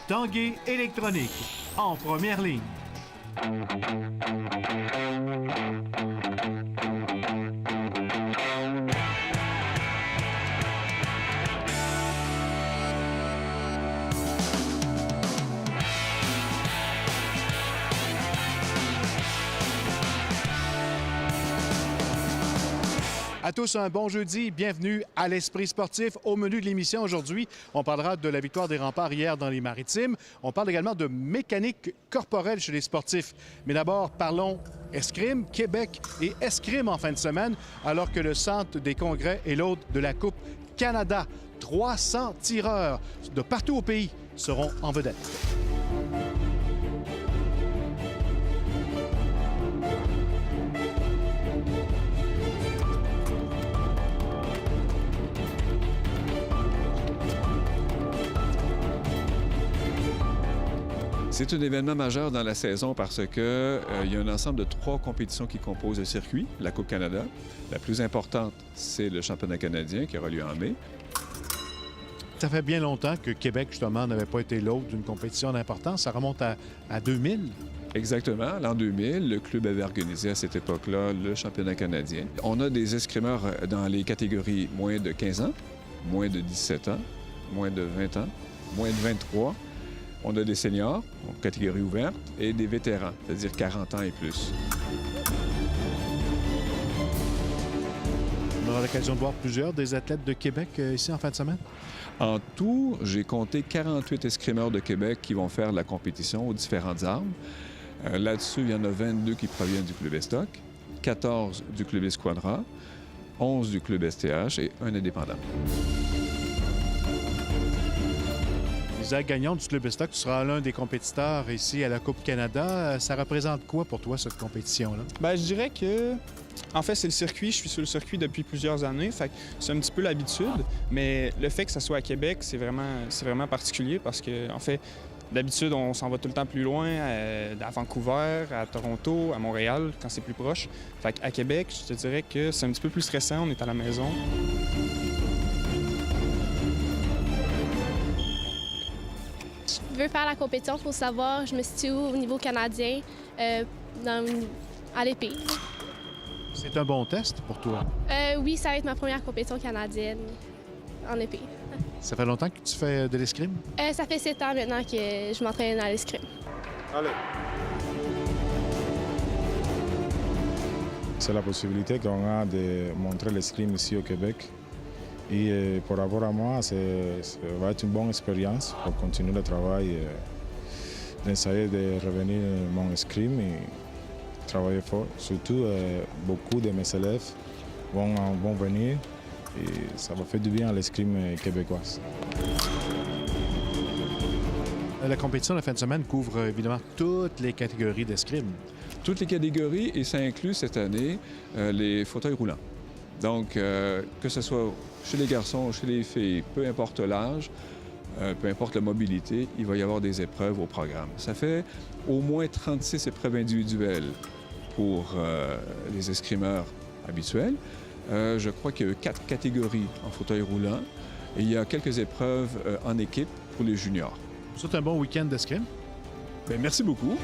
Tanguay électronique, en première ligne. À tous, un bon jeudi. Bienvenue à l'Esprit sportif. Au menu de l'émission aujourd'hui, on parlera de la victoire des Remparts hier dans les Maritimes. On parle également de mécanique corporelle chez les sportifs. Mais d'abord, parlons escrime, Québec et escrime en fin de semaine, alors que le centre des congrès est l'hôte de la Coupe Canada. 300 tireurs de partout au pays seront en vedette. C'est un événement majeur dans la saison parce que il y a un ensemble de 3 compétitions qui composent le circuit, la Coupe Canada. La plus importante, c'est le championnat canadien qui aura lieu en mai. Ça fait bien longtemps que Québec, justement, n'avait pas été l'hôte d'une compétition d'importance. Ça remonte à 2000. Exactement. L'an 2000, le club avait organisé à cette époque-là le championnat canadien. On a des escrimeurs dans les catégories moins de 15 ans, moins de 17 ans, moins de 20 ans, moins de 23. On a des seniors, en catégorie ouverte, et des vétérans, c'est-à-dire 40 ans et plus. On aura l'occasion de voir plusieurs des athlètes de Québec ici en fin de semaine. En tout, j'ai compté 48 escrimeurs de Québec qui vont faire la compétition aux différentes armes. Là-dessus, il y en a 22 qui proviennent du club Estoc, 14 du club Esquadra, 11 du club STH et un indépendant. Isaac Gagnon du Club Estoc, tu seras l'un des compétiteurs ici à la Coupe Canada. Ça représente quoi pour toi, cette compétition-là? Bien, je dirais que, en fait, c'est le circuit. Je suis sur le circuit depuis plusieurs années. Fait que c'est un petit peu l'habitude. Mais le fait que ça soit à Québec, c'est vraiment particulier parce que, en fait, d'habitude, on s'en va tout le temps plus loin, à Vancouver, à Toronto, à Montréal, quand c'est plus proche. Fait qu'à Québec, je te dirais que c'est un petit peu plus stressant. On est à la maison. Je veux faire la compétition pour savoir je me situe où au niveau canadien à l'épée. C'est un bon test pour toi. Oui, ça va être ma première compétition canadienne en épée. Ça fait longtemps que tu fais de l'escrime? Ça fait 7 ans maintenant que je m'entraîne à l'escrime. Allez. C'est la possibilité qu'on a de montrer l'escrime ici au Québec. Et par rapport à moi, ça va être une bonne expérience pour continuer le travail, d'essayer de revenir mon escrime et travailler fort. Surtout, beaucoup de mes élèves vont venir et ça va faire du bien à l'escrime québécoise. La compétition de la fin de semaine couvre évidemment toutes les catégories d'escrime. Toutes les catégories, et ça inclut cette année les fauteuils roulants. Donc, que ce soit chez les garçons ou chez les filles, peu importe l'âge, peu importe la mobilité, il va y avoir des épreuves au programme. Ça fait au moins 36 épreuves individuelles pour les escrimeurs habituels. Je crois qu'il y a 4 catégories en fauteuil roulant et il y a quelques épreuves en équipe pour les juniors. C'est un bon week-end d'escrime. Bien, merci beaucoup.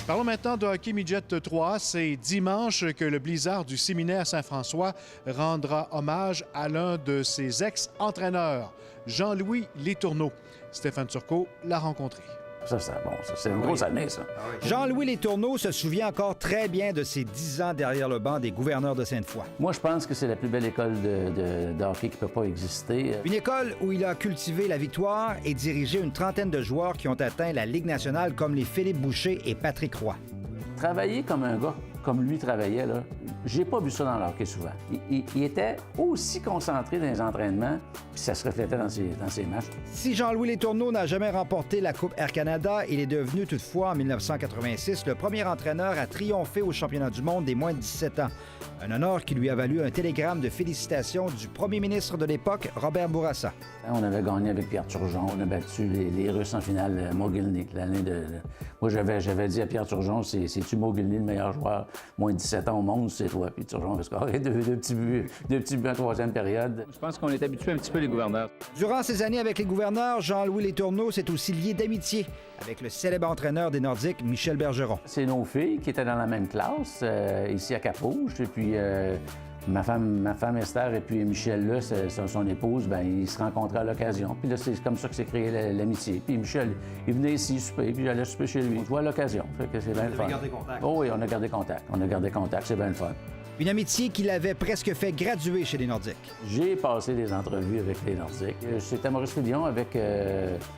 Parlons maintenant de hockey midget 3. C'est dimanche que le Blizzard du Séminaire Saint-François rendra hommage à l'un de ses ex-entraîneurs, Jean-Louis Letourneau. Stéphane Turcot l'a rencontré. Ça, c'est une grosse année, ça. Jean-Louis Letourneau se souvient encore très bien de ses 10 ans derrière le banc des gouverneurs de Sainte-Foy. Moi, je pense que c'est la plus belle école de hockey qui ne peut pas exister. Une école où il a cultivé la victoire et dirigé une trentaine de joueurs qui ont atteint la Ligue nationale comme les Philippe Boucher et Patrick Roy. Travailler comme un gars comme lui travaillait, là, j'ai pas vu ça dans le hockey souvent. Il était aussi concentré dans les entraînements, puis ça se reflétait dans ses matchs. Si Jean-Louis Letourneau n'a jamais remporté la Coupe Air Canada, il est devenu toutefois en 1986 le premier entraîneur à triompher au championnat du monde des moins de 17 ans. Un honneur qui lui a valu un télégramme de félicitations du premier ministre de l'époque, Robert Bourassa. On avait gagné avec Pierre Turgeon, on a battu les Russes en finale Mogilny. Moi, j'avais dit à Pierre Turgeon, c'est-tu Mogilny le meilleur joueur, moins de 17 ans au monde, c'est toi. Puis Turgeon avait scoré deux petits buts en troisième période. Je pense qu'on est habitué un petit peu les gouverneurs. Durant ces années avec les gouverneurs, Jean-Louis Letourneau s'est aussi lié d'amitié avec le célèbre entraîneur des Nordiques, Michel Bergeron. C'est nos filles qui étaient dans la même classe, ici à Cap-Rouge, et puis ma femme Esther et puis Michel, là, son épouse, bien, ils se rencontraient à l'occasion. Puis là, c'est comme ça que s'est créée l'amitié. Puis Michel, il venait ici souper, puis j'allais souper chez lui. On jouait à l'occasion, fait que c'est bien le fun. Vous avez gardé contact? Oh oui, on a gardé contact, c'est bien le fun. Une amitié qui l'avait presque fait graduer chez les Nordiques. J'ai passé des entrevues avec les Nordiques. C'était à Maurice-Filion avec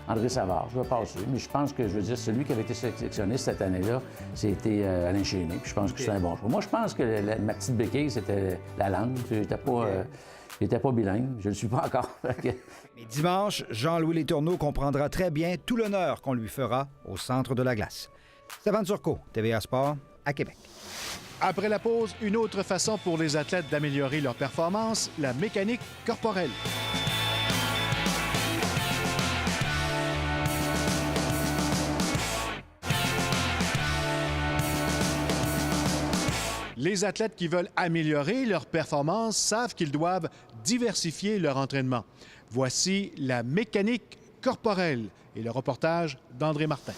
André Savard. Je vais passer, mais je pense que, je veux dire, celui qui avait été sélectionné cette année-là, c'était Alain Chénier. Puis je pense que c'est un bon choix. Moi, je pense que ma petite béquille, c'était la langue. J'étais pas bilingue. Je ne le suis pas encore. Mais dimanche, Jean-Louis Letourneau comprendra très bien tout l'honneur qu'on lui fera au centre de la glace. Stéphane Turcot, TVA Sport, à Québec. Après la pause, une autre façon pour les athlètes d'améliorer leur performance, la mécanique corporelle. Les athlètes qui veulent améliorer leur performance savent qu'ils doivent diversifier leur entraînement. Voici la mécanique corporelle et le reportage d'André Martin.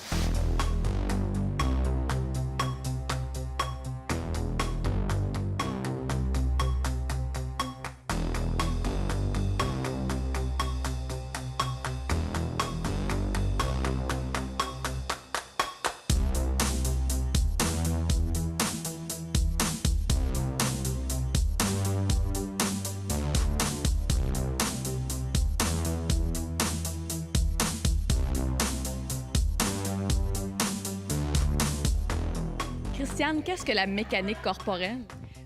Christiane, qu'est-ce que la mécanique corporelle?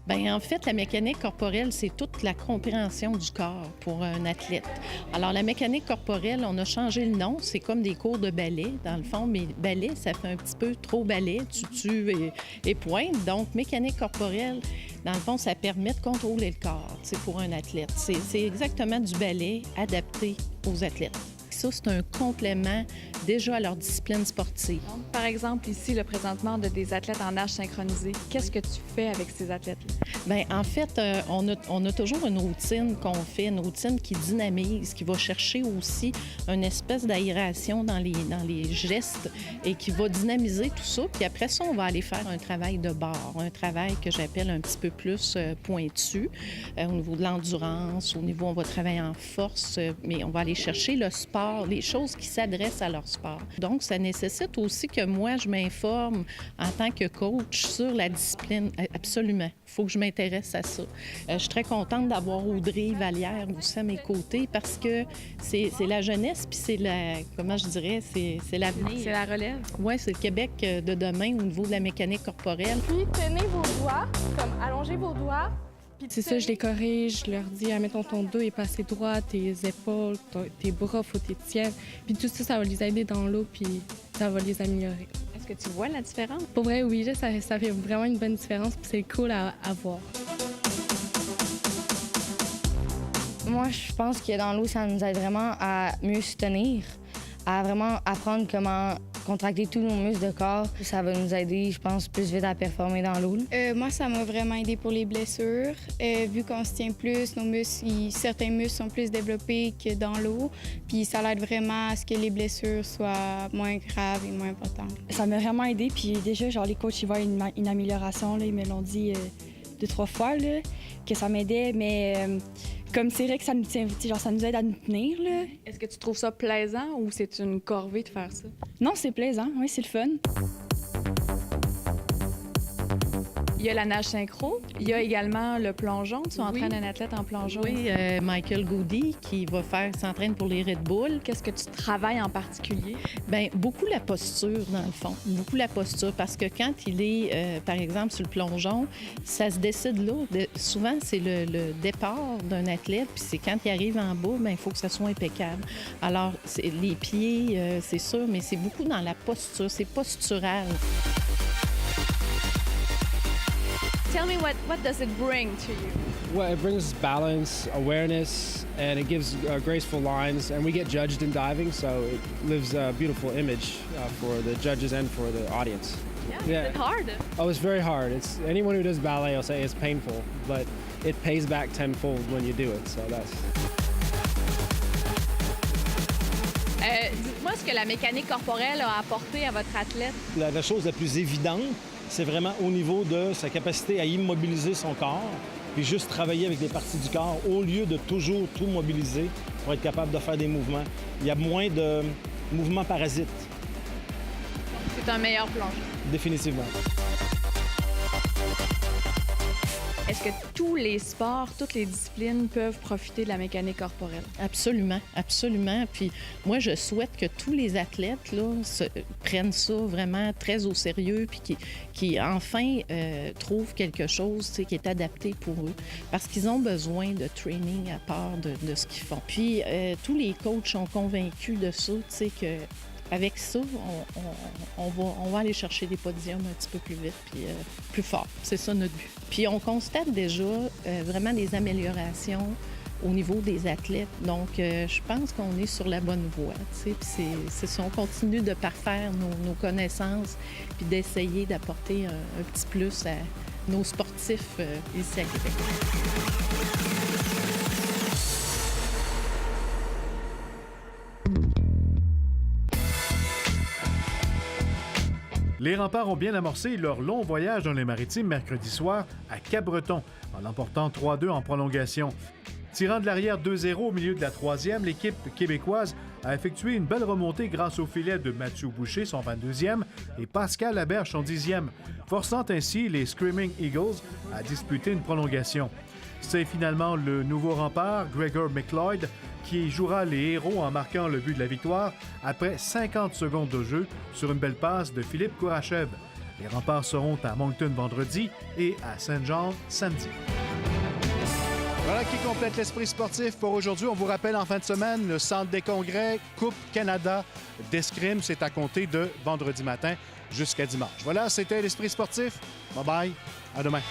Bien, en fait, la mécanique corporelle, c'est toute la compréhension du corps pour un athlète. Alors, la mécanique corporelle, on a changé le nom. C'est comme des cours de ballet, dans le fond, mais ballet, ça fait un petit peu trop ballet, tutu et pointe. Donc, mécanique corporelle, dans le fond, ça permet de contrôler le corps, pour un athlète. C'est exactement du ballet adapté aux athlètes. Ça, c'est un complément déjà à leur discipline sportive. Donc, par exemple, ici, le présentement, on a des athlètes en nage synchronisé. Qu'est-ce que tu fais avec ces athlètes-là? Bien, en fait, on a toujours une routine qu'on fait, une routine qui dynamise, qui va chercher aussi une espèce d'aération dans les gestes et qui va dynamiser tout ça. Puis après ça, on va aller faire un travail de barre, un travail que j'appelle un petit peu plus pointu au niveau de l'endurance, au niveau, on va travailler en force, mais on va aller chercher le sport, les choses qui s'adressent à leur sport. Donc, ça nécessite aussi que moi, je m'informe en tant que coach sur la discipline. Absolument. Il faut que je m'intéresse à ça. Je suis très contente d'avoir Audrey Vallière aussi à mes côtés parce que c'est la jeunesse, puis c'est la, comment je dirais, c'est l'avenir. C'est la relève? Oui, c'est le Québec de demain au niveau de la mécanique corporelle. Puis, tenez vos doigts, comme allongez vos doigts. C'est ça, je les corrige, je leur dis, mettons ton dos est pas assez droit, tes épaules, tes bras, faut que tu tiennes. Puis tout ça, ça va les aider dans l'eau, puis ça va les améliorer. Est-ce que tu vois la différence? Pour vrai, oui, là, ça fait vraiment une bonne différence, puis c'est cool à voir. Moi, je pense que dans l'eau, ça nous aide vraiment à mieux se tenir, à vraiment apprendre comment contracter tous nos muscles de corps. Ça va nous aider, je pense, plus vite à performer dans l'eau. Moi, ça m'a vraiment aidé pour les blessures. Vu qu'on se tient plus, nos muscles, certains muscles sont plus développés que dans l'eau. Puis ça l'aide vraiment à ce que les blessures soient moins graves et moins importantes. Ça m'a vraiment aidé. Puis déjà, genre, les coachs, ils voient une amélioration. Là, ils me l'ont dit 2-3 fois là, que ça m'aidait. Mais comme c'est vrai que ça nous tient, genre, ça nous aide à nous tenir. Là. Est-ce que tu trouves ça plaisant ou c'est une corvée de faire ça? Non, c'est plaisant. Oui, c'est le fun. Il y a la nage synchro. Il y a également le plongeon. Tu entraînes un athlète en plongeon. Oui, Michael Goody qui s'entraîne pour les Red Bull. Qu'est-ce que tu travailles en particulier? Bien, beaucoup la posture, dans le fond. Beaucoup la posture, parce que quand il est, par exemple, sur le plongeon, ça se décide là. Souvent, c'est le départ d'un athlète, puis c'est quand il arrive en bas, bien, il faut que ça soit impeccable. Alors, les pieds, c'est sûr, mais c'est beaucoup dans la posture. C'est postural. Tell me what does it bring to you? Well, it brings balance, awareness, and it gives graceful lines. And we get judged in diving, so it lives a beautiful image for the judges and for the audience. Yeah. Is it hard? Oh, it's very hard. It's anyone who does ballet will say it's painful, but it pays back tenfold when you do it. So that's. Dites-moi ce que la mécanique corporelle a apporté à votre athlète. La chose la plus évidente, c'est vraiment au niveau de sa capacité à immobiliser son corps, puis juste travailler avec les parties du corps au lieu de toujours tout mobiliser pour être capable de faire des mouvements. Il y a moins de mouvements parasites. C'est un meilleur plongeur. Définitivement. Est-ce que tous les sports, toutes les disciplines peuvent profiter de la mécanique corporelle? Absolument, absolument. Puis moi, je souhaite que tous les athlètes là, prennent ça vraiment très au sérieux puis qui enfin trouvent quelque chose qui est adapté pour eux. Parce qu'ils ont besoin de training à part de ce qu'ils font. Puis tous les coachs sont convaincus de ça, tu sais, que avec ça, on va aller chercher des podiums un petit peu plus vite puis plus fort. C'est ça notre but. Puis on constate déjà vraiment des améliorations au niveau des athlètes. Donc, je pense qu'on est sur la bonne voie. Puis c'est ça, on continue de parfaire nos connaissances puis d'essayer d'apporter un petit plus à nos sportifs ici à Québec. Les Remparts ont bien amorcé leur long voyage dans les Maritimes mercredi soir à Cap-Breton, en l'emportant 3-2 en prolongation. Tirant de l'arrière 2-0 au milieu de la troisième, l'équipe québécoise a effectué une belle remontée grâce au filet de Mathieu Boucher, son 22e, et Pascal Laberge, son 10e, forçant ainsi les Screaming Eagles à disputer une prolongation. C'est finalement le nouveau rempart, Gregor McLeod, qui jouera les héros en marquant le but de la victoire après 50 secondes de jeu sur une belle passe de Philippe Kourachev. Les Remparts seront à Moncton vendredi et à Saint-Jean samedi. Voilà qui complète l'Esprit sportif pour aujourd'hui. On vous rappelle en fin de semaine, le Centre des congrès Coupe Canada d'escrime, c'est à compter de vendredi matin jusqu'à dimanche. Voilà, c'était l'Esprit sportif. Bye bye, à demain.